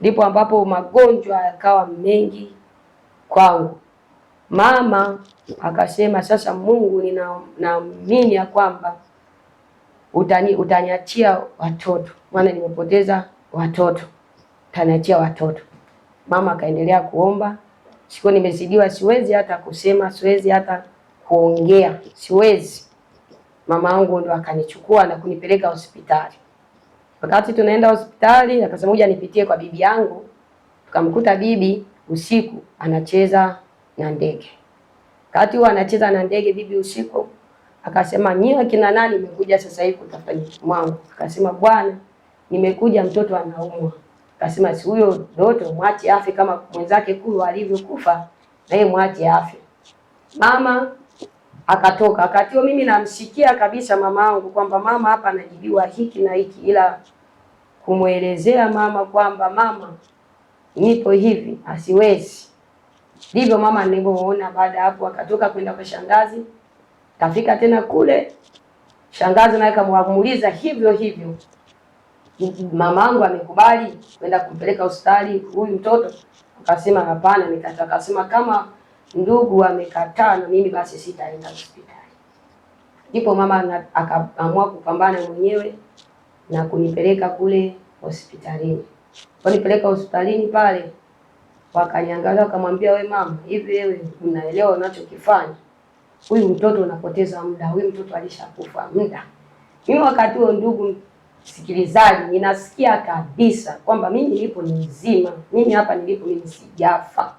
Ndipo ambapo magonjwa yakawa mengi kwangu. Mama akasema, sasa Mungu, ninaamini ya kwamba utaniachia watoto, maana nimepoteza watoto, utaniachia watoto. Mama akaendelea kuomba. Siku nimezidiwa, siwezi hata kusema, siwezi hata kuongea, siwezi. Mama yangu ndo akanichukua na kunipeleka hospitali. Wakati tunaenda hospitali, akasema ngoja nipitie kwa bibi yangu. Tukamkuta bibi usiku anacheza na ndege. Wakati huo anacheza na ndege bibi usiku, akasema nyiwe kina nani nimekuja sasa hivi kutafuta mwangu? Akasema bwana, nimekuja mtoto anaumwa. Akasema si huyo mtoto mwache afe kama mwenzake kule alivyokufa, na yeye mwache afe. Mama akatoka. Wakati huo mimi namsikia kabisa mama yangu kwamba mama hapa anajibiwa hiki na hiki, ila kumwelezea mama kwamba mama nipo hivi asiwezi. Ndivyo mama nilivyoona. Baada hapo akatoka kwenda kwa shangazi. Kafika tena kule, shangazi naye kamuamuliza hivyo hivyo. Mamangu amekubali kwenda kumpeleka hospitali huyu mtoto. Akasema hapana, nikataa. Akasema kama ndugu amekataa na mimi basi sitaenda hospitali. Ndipo mama akaamua kupambana mwenyewe na kunipeleka kule hospitalini. Wanipeleka hospitalini pale, wakaniangalia wakamwambia, we mama, hivi wewe unaelewa unachokifanya? Huyu mtoto unapoteza muda, huyu mtoto alishakufa muda. Mimi wakati huo, ndugu sikilizaji, ninasikia kabisa kwamba mimi nilipo ni mzima. Mimi hapa nilipo mimi sijafa.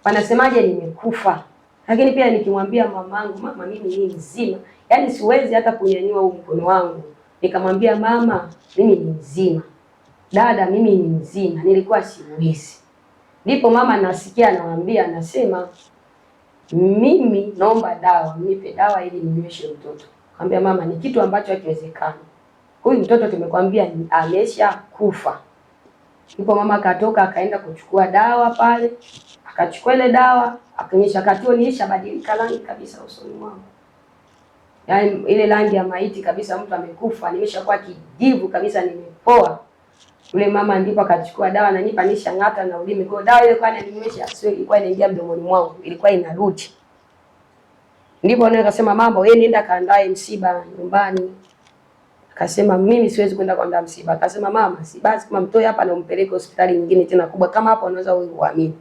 Wanasemaje nimekufa? Lakini pia nikimwambia mamangu, mama mimi ni mzima, yaani siwezi hata kunyanyua huu mkono wangu nikamwambia mama mimi ni mzima, dada mimi ni mzima, nilikuwa siwezi. Ndipo mama nasikia anawaambia, anasema mimi naomba dawa, nipe dawa ili ninyweshe mtoto. Akamwambia mama, ni kitu ambacho hakiwezekani. Huyu mtoto tumekwambia amesha kufa. Ndipo mama akatoka akaenda kuchukua dawa pale, akachukua ile dawa, akanyesha katio niisha badilika rangi kabisa usoni mwangu. Yaani ile rangi ya maiti kabisa, mtu amekufa, nimeshakuwa kijivu kabisa, nimepoa. Yule mama ndipo akachukua dawa na nipa, nishang'ata na ulimi. Kwa dawa ile kwani nimesha sio, ilikuwa inaingia mdomoni mwangu, ilikuwa inarudi. Ndipo naye akasema mambo, wewe nenda kaandae msiba nyumbani. Akasema mimi siwezi kwenda kuandaa msiba. Akasema mama, si basi kama mtoe hapa na umpeleke hospitali nyingine tena kubwa kama hapo unaweza wewe uamini.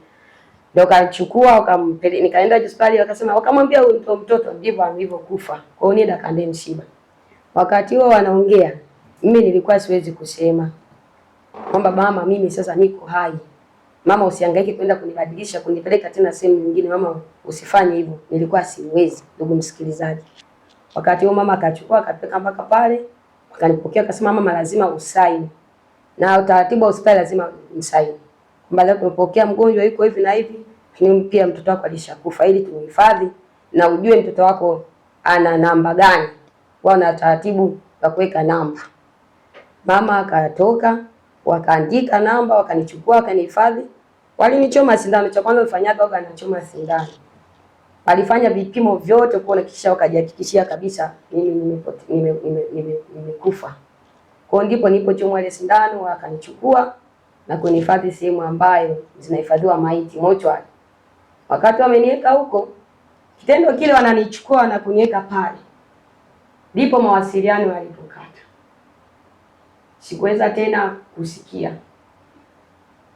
Ndio kachukua wakampeleka, nikaenda hospitali, wakasema wakamwambia huyu mtoto ndivyo alivyokufa. Kwa hiyo nenda kaandae msiba. Wakati huo wanaongea, mimi nilikuwa siwezi kusema kwamba mama mimi sasa niko hai. Mama usihangaike kwenda kunibadilisha kunipeleka tena sehemu nyingine, mama usifanye hivyo. Nilikuwa siwezi, ndugu msikilizaji. Wakati huo mama akachukua akapeka mpaka pale, akanipokea akasema mama lazima usaini. Na utaratibu wa hospitali lazima msaini. Kwamba tumepokea mgonjwa yuko hivi na hivi, lakini pia mtoto wako alishakufa ili tumhifadhi na ujue mtoto wako ana namba gani. Wao na taratibu za kuweka namba. Mama akatoka, wakaandika namba, wakanichukua, wakanihifadhi. Walinichoma sindano, cha kwanza mfanyaga wao anachoma sindano. Walifanya vipimo vyote kuona kisha wakajihakikishia kabisa mimi nimekufa. Kwa ndipo nilipochomwa ile sindano, wakanichukua na kunihifadhi sehemu ambayo zinahifadhiwa maiti, mochwari. Wakati wameniweka huko, kitendo kile wananichukua na kuniweka pale, ndipo mawasiliano yalipokata. Sikuweza tena kusikia.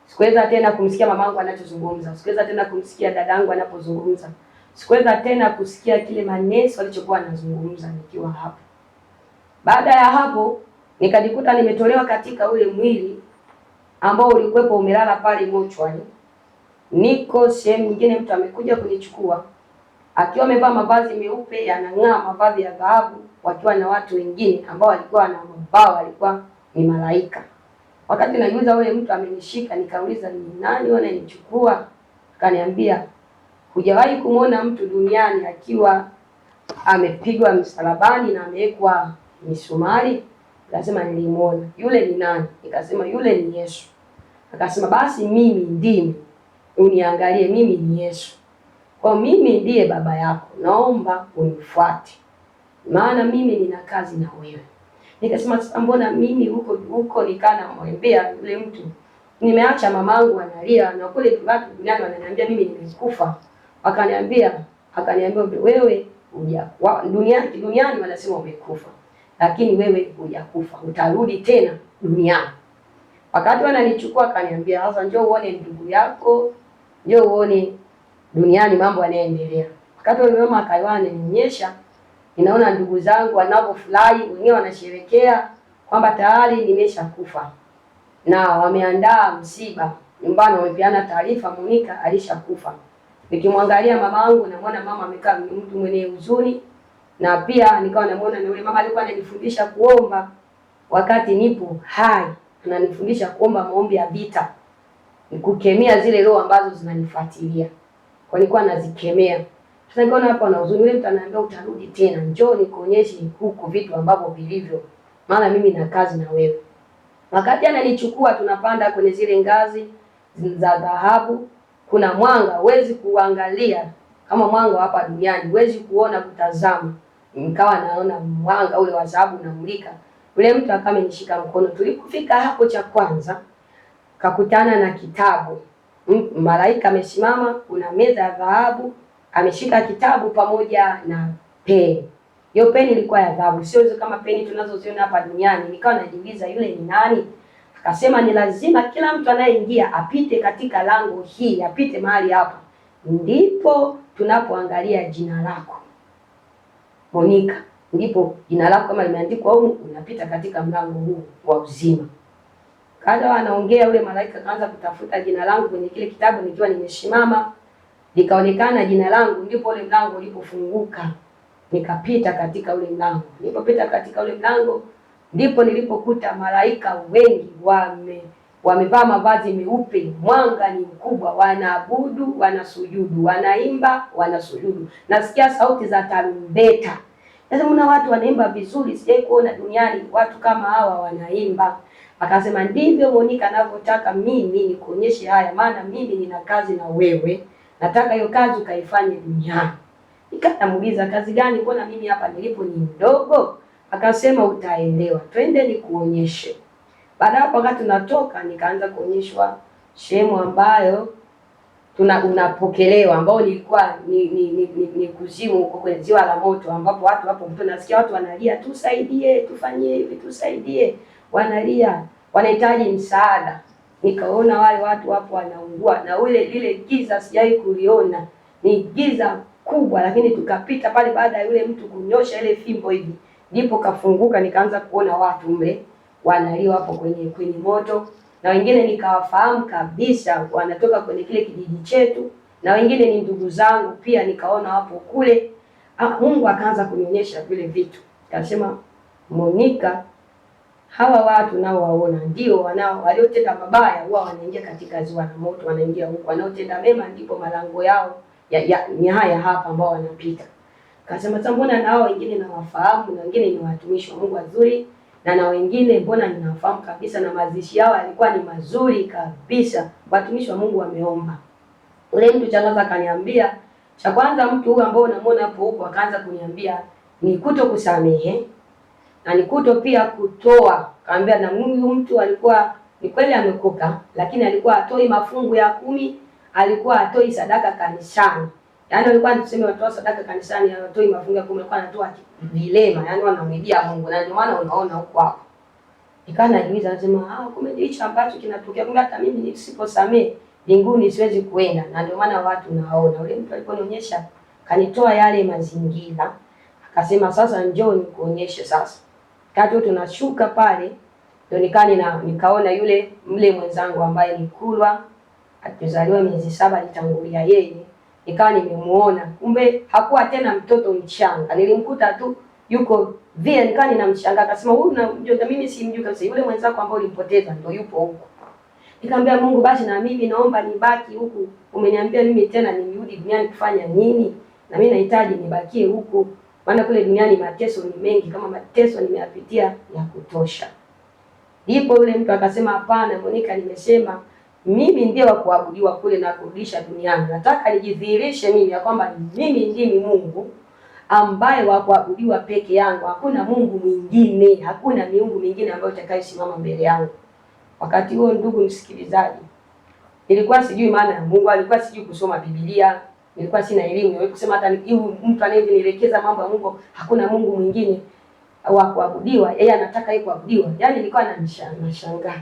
Sikuweza tena kumsikia mamangu anachozungumza. Sikuweza tena kumsikia dadangu anapozungumza. Sikuweza tena kusikia kile manesi walichokuwa wanazungumza nikiwa hapo. Baada ya hapo, nikajikuta nimetolewa katika ule mwili ambao ulikuwepo umelala pale mochwari. Niko sehemu nyingine, mtu amekuja kunichukua akiwa amevaa mavazi meupe yanang'aa, mavazi ya dhahabu, wakiwa na watu wengine ambao walikuwa na mabawa, walikuwa ni malaika. Wakati najiuliza yule mtu amenishika, nikauliza ni nani wananichukua? Akaniambia hujawahi kumuona mtu duniani akiwa amepigwa msalabani na amewekwa misumari? Nikasema nilimuona. Yule ni nani? Nikasema yule ni Yesu. Akasema basi mimi ndimi, uniangalie, mimi ni Yesu. Kwa mimi ndiye baba yako, naomba unifuate, maana mimi nina kazi na wewe. Nikasema sasa mbona mimi huko nikana mwembea yule mtu nimeacha mamangu analia na kule watu duniani wananiambia mimi nimekufa. Akaniambia wewe duniani wanasema umekufa, lakini wewe hujakufa, utarudi tena duniani. Wakati wananichukua akaniambia, sasa njoo uone ndugu yako, njoo uone duniani mambo yanaendelea. Wakati wale mama akanionyesha, ninaona ndugu zangu wanavyofurahi, wengine wanasherekea kwamba tayari nimeshakufa, na wameandaa msiba nyumbani, wamepeana taarifa Monica alishakufa. Nikimwangalia mamangu namuona mama amekaa mtu mwenye huzuni, na pia nikawa namuona na yule mama alikuwa ananifundisha kuomba wakati nipo hai, ananifundisha kuomba maombi ya vita, nikukemea zile roho ambazo zinanifuatilia. Kwa nilikuwa nazikemea. Sasa nikaona hapa na huzuni, yule mtu ananiambia utarudi tena, njoo nikuonyeshe huko vitu ambavyo vilivyo, maana mimi na kazi na wewe. Wakati ananichukua tunapanda kwenye zile ngazi za dhahabu, kuna mwanga huwezi kuangalia kama mwanga hapa duniani, huwezi kuona kutazama. Nikawa naona mwanga ule wa dhahabu unamulika. Yule mtu akame nishika mkono. Tulipofika hapo cha kwanza kakutana na kitabu. Malaika amesimama, kuna meza ya dhahabu, ameshika kitabu pamoja na peni. Hiyo peni ilikuwa ya dhahabu, sio hizo kama peni tunazoziona hapa duniani. Nikawa najiuliza yule ni nani? Akasema ni lazima kila mtu anayeingia apite katika lango hii, apite mahali hapa, ndipo tunapoangalia jina lako Monica, ndipo jina lako kama limeandikwa huko, unapita katika mlango huu wa uzima. Kada anaongea yule malaika kaanza kutafuta jina langu kwenye kile kitabu, nikiwa nimesimama, likaonekana jina langu, ndipo ule mlango ulipofunguka, nikapita katika ule mlango. Nilipopita katika ule mlango ndipo nilipokuta malaika wengi wamevaa mavazi meupe, mwanga ni mkubwa, wanaabudu, wanasujudu, wanaimba, wanasujudu. Nasikia sauti za tarumbeta. Sasa mna watu wanaimba vizuri, sijai kuona duniani watu kama hawa wanaimba. Akasema ndivyo Monica anavyotaka mimi nikuonyeshe haya, maana mimi nina kazi na wewe, nataka hiyo kazi ukaifanye duniani. Nikamuuliza kazi gani, mbona mimi hapa nilipo ni mdogo? Akasema utaelewa, twende nikuonyeshe. Baada hapo wakati tunatoka nikaanza kuonyeshwa sehemu ambayo unapokelewa, ambao nilikuwa ni kuzimu huko kwenye ziwa la moto, ambapo watu hapo mtu nasikia watu wanalia, tusaidie, tufanyie hivi, tusaidie. Wanalia, wanahitaji msaada. Nikaona wale watu hapo wanaungua, na lile giza sijai kuliona. Ni giza kubwa, lakini tukapita pale baada ya yule mtu kunyosha ile fimbo hivi, ndipo kafunguka, nikaanza kuona watu mle wanalia hapo kwenye moto, na wengine nikawafahamu kabisa wanatoka kwenye kile kijiji chetu, na wengine ni ndugu zangu pia, nikaona hapo kule. Mungu akaanza kunionyesha vile vitu. Akasema Monica, hawa watu nao waona ndio waliotenda mabaya huwa wanaingia katika ziwa la moto, wanaingia huko. Wanaotenda mema ndipo malango yao ni haya hapa ambao wanapita. Akasema sasa mbona na hao wengine nawafahamu, na wengine ni watumishi wa Mungu wazuri, na wengine mbona ninawafahamu kabisa, na mazishi yao yalikuwa ni mazuri kabisa, watumishi wa Mungu wameomba. Ule mtu changaza akaniambia, cha kwanza mtu huyu ambao unamwona hapo huko, akaanza kuniambia ni kusamehe na ni pia kutoa. Kaambia na huyu mtu alikuwa ni kweli amekoka, lakini alikuwa atoi mafungu ya 10, alikuwa atoi sadaka kanisani. Yaani alikuwa tuseme watoa sadaka kanisani, atoi mafungu ya 10, alikuwa anatoa vilema, yaani wanamwidia Mungu, na ndio maana unaona huko hapo. Nikawa najiuliza, nasema kumbe hicho ambacho kinatokea, kumbe hata mimi nisiposamee mbinguni siwezi kuenda. Na ndio maana watu naona ule mtu aliponionyesha, kanitoa yale mazingira, akasema sasa njoo nikuonyeshe sasa. Kati tunashuka pale ndio nikaona yule mle mwenzangu ambaye ni Kulwa, atuzaliwa miezi 7 nitangulia yeye. Nikawa nimemuona, kumbe hakuwa tena mtoto mchanga, nilimkuta tu yuko vile, nikawa ninamshangaa. Akasema huyu unamjua? Mimi simjui kabisa, yule mwenzako ambao ulimpoteza ndio yupo huko. Nikamwambia Mungu, basi na mimi naomba nibaki huku, umeniambia mimi tena nirudi duniani kufanya nini? Na mimi nahitaji nibakie huku, maana kule duniani mateso ni mengi, kama mateso nimeyapitia ya kutosha. Ndipo yule mtu akasema hapana Monica, nimesema mimi ndiye wa kuabudiwa kule na kurudisha duniani. Nataka nijidhihirishe mimi ya kwamba mimi ndimi Mungu ambaye wa kuabudiwa peke yangu. Hakuna Mungu mwingine, hakuna miungu mingine ambayo itakayosimama mbele yangu. Wakati huo, ndugu msikilizaji, nilikuwa sijui maana ya Mungu, alikuwa sijui kusoma Biblia, nilikuwa sina elimu ya kusema hata mtu anayenielekeza mambo ya Mungu, hakuna Mungu mwingine wa kuabudiwa, yeye anataka yeye kuabudiwa. Yaani nilikuwa nashangaa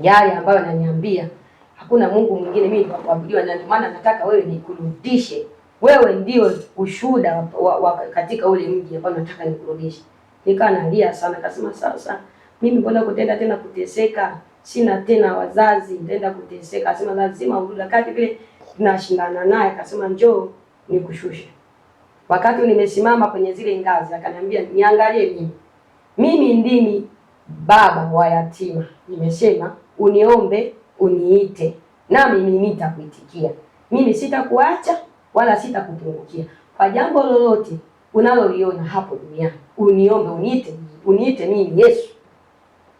yale ambayo ananiambia hakuna Mungu mwingine mimi wa kuabudiwa, na ndio maana nataka wewe nikurudishe, wewe ndio ushuhuda wa katika ule mji ambao nataka nikurudishe. Nikaa nalia sana, akasema sasa mimi mbona kutenda tena kuteseka, sina tena wazazi, nitaenda kuteseka. Akasema lazima urudi. Wakati vile tunashindana naye, akasema njoo nikushushe. Wakati nimesimama kwenye zile ngazi, akaniambia niangalie mimi ndimi baba wa yatima, nimesema uniombe uniite, nami mimi nitakuitikia. Mimi sitakuacha wala sitakupungukia. Kwa jambo lolote unaloliona hapo duniani, uniombe uniite mimi Yesu,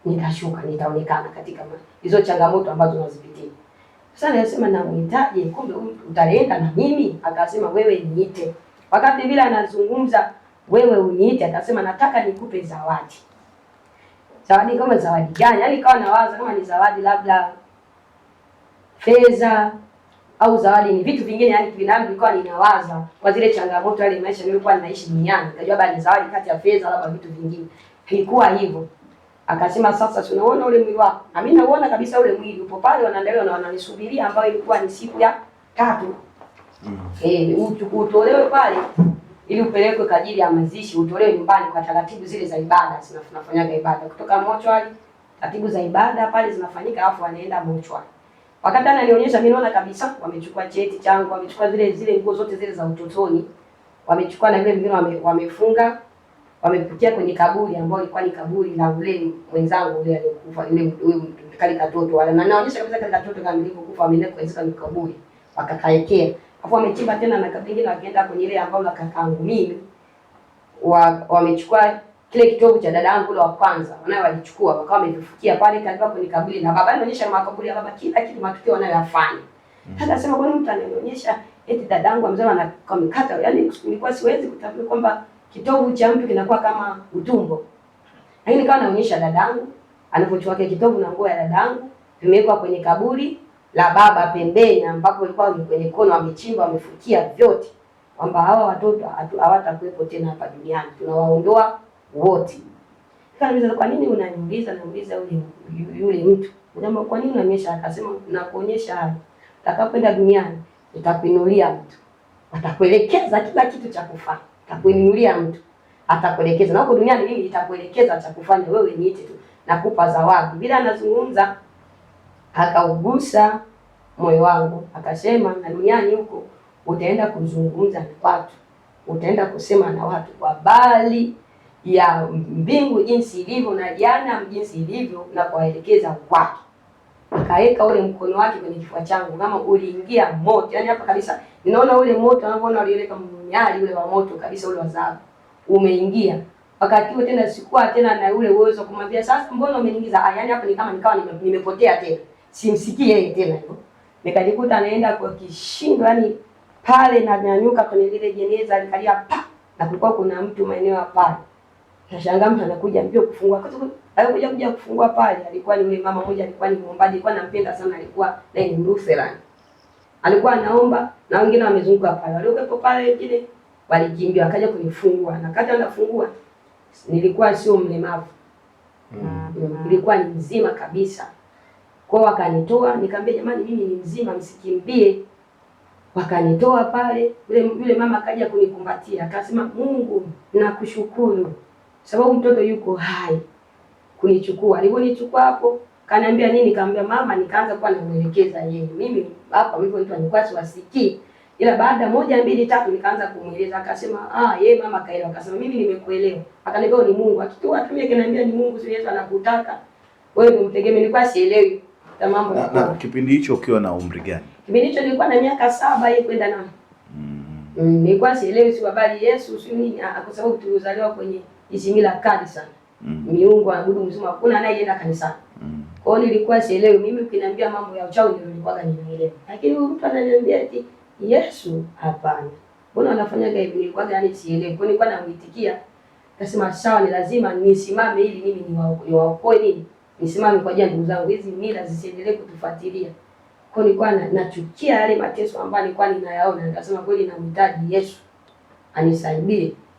nitashuka, nitaonekana katika hizo changamoto ambazo unazipitia. Sasa nasema namuhitaji, kumbe utaenda na mimi? Akasema wewe niite. Wakati vile anazungumza wewe uniite, akasema nataka nikupe zawadi. Zawadi kama zawadi gani? Yaani kawa nawaza kama ni zawadi labda fedha au zawadi ni vitu vingine, yani kibinadamu nilikuwa ninawaza kwa zile changamoto yale maisha nilikuwa ninaishi duniani. Nikajua bali zawadi kati ya fedha labda vitu vingine. Haikuwa hivyo. Akasema sasa tunaona ule mwili wako. Na mimi naona kabisa ule mwili upo pale, wanaendelea na wananisubiria, ambayo ilikuwa ni siku ya 3. Utolewe pale ili upelekwe kwa ajili ya mazishi, utolewe nyumbani kwa taratibu zile za ibada. Tunafanyaga ibada kutoka mochwari, taratibu za ibada pale zinafanyika, alafu wanaenda mochwari. Wakati ananionyesha mimi naona kabisa wamechukua cheti changu, wamechukua zile nguo zote zile za utotoni, wamechukua na vile vingine wamefunga, wamepitia kwenye kaburi ambao ilikuwa ni kaburi la ule mwenzangu ule aliyekufa, yule kale katoto wala, na naonyesha kabisa kale katoto kama nilivyokufa amelekwa katika kaburi, wakakaekea. Hapo wamechimba tena na kabingine, wakaenda kwenye ile ambao la kakangu mimi, wamechukua kile kitovu cha dada yangu ule wa kwanza, wanayo walichukua wakawa wamevifukia pale karibu kwenye kaburi, na baba anaonyesha makaburi ya baba kila kitu, matukio wanayoyafanya. Sasa sema kwa nini mtu ananionyesha eti dadangu amzama na kamkata? Yaani nilikuwa siwezi kutambua kwamba kitovu cha mtu kinakuwa kama utumbo. Lakini nikawa naonyesha dadangu anapochukua kitovu na nguo ya dadangu vimewekwa kwenye kaburi la baba pembeni, ambapo walikuwa kwenye kono wamechimba wamefukia vyote, kwamba hawa watoto hawatakuwepo tena hapa duniani, tunawaondoa wote. Nikauliza kwa nini unaniuliza? Nauliza yule mtu, unamwambia kwa nini unanionyesha? Akasema nakuonyesha haya, utakapoenda duniani nitakuinulia mtu, atakuelekeza kila kitu cha kufanya, atakuinulia mtu, atakuelekeza, na huko duniani mimi nitakuelekeza cha kufanya, wewe niite tu, nakupa zawadi. Bila anazungumza akaugusa moyo wangu, akasema na duniani huko utaenda kuzungumza na watu, utaenda kusema na watu kwa bali ya mbingu jinsi ilivyo na jana jinsi ilivyo, na kuwaelekeza kwake. Akaweka ule mkono wake kwenye kifua changu kama uliingia moto, yani hapa kabisa ninaona ule moto, anaona alieleka mnyali ule wa moto kabisa, ule wa adhabu umeingia. Wakati huo tena sikuwa tena na ule uwezo kumwambia sasa mbona umeniingiza, yani hapa ni kama nikawa nimepotea tena, simsikii yeye tena hivyo. Nikajikuta anaenda kwa kishindo, yani pale na nyanyuka kwenye lile jeneza alikalia pa, na kulikuwa kuna mtu maeneo ya pale. Nashangaa mtu anakuja mbio kufungua. Kwa sababu alikuja kufungua pale alikuwa ni yule mama mmoja, alikuwa ni muombaji, alikuwa nampenda sana, alikuwa naye ni Lutheran. Alikuwa anaomba na wengine wamezunguka pale. Waliokuwa pale wengine walikimbia wakaja kunifungua. Na kati anafungua nilikuwa sio mlemavu. Nilikuwa ni mzima kabisa. Kwa wakanitoa, nikamwambia jamani mimi ni mzima msikimbie. Wakanitoa pale, yule mama akaja kunikumbatia, akasema Mungu nakushukuru sababu mtoto yuko hai kunichukua. Aliponichukua hapo, kaniambia nini? Nikamwambia mama, nikaanza kuwa namuelekeza yeye. Mimi hapa mimi nilikuwa siwasikii. Ila baada 1 2 3 nikaanza kumueleza, akasema yeye mama kaelewa. Akasema mimi nimekuelewa. Akaniambia ni Mungu. Akitua tumie kaniambia ni Mungu, si Yesu anakutaka. Wewe umtegemee. Nilikuwa sielewi mambo. Na kipindi hicho ukiwa na umri gani? Kipindi hicho nilikuwa na miaka 7 yeye kwenda na. Nilikuwa sielewi si habari Yesu si nini, kwa sababu tulizaliwa kwenye mila kali sana. Miungu aabudu mzima, hakuna anayeenda kanisani. Kwa hiyo nilikuwa sielewi. Mimi ukiniambia mambo ya uchawi ndio nilikuwa ninaelewa. Lakini huyu mtu ananiambia eti Yesu, hapana. Mbona anafanyaga hivi? Nilikuwa gani sielewi. Kwa nilikuwa namuitikia. Akasema sawa, ni lazima nisimame ili mimi niwaokoe nini? nisimame kwa ajili ya ndugu zangu, hizi mila zisiendelee kutufuatilia. Kwa nilikuwa nachukia yale mateso ambayo nilikuwa ninayaona, nikasema kweli namhitaji Yesu anisaidie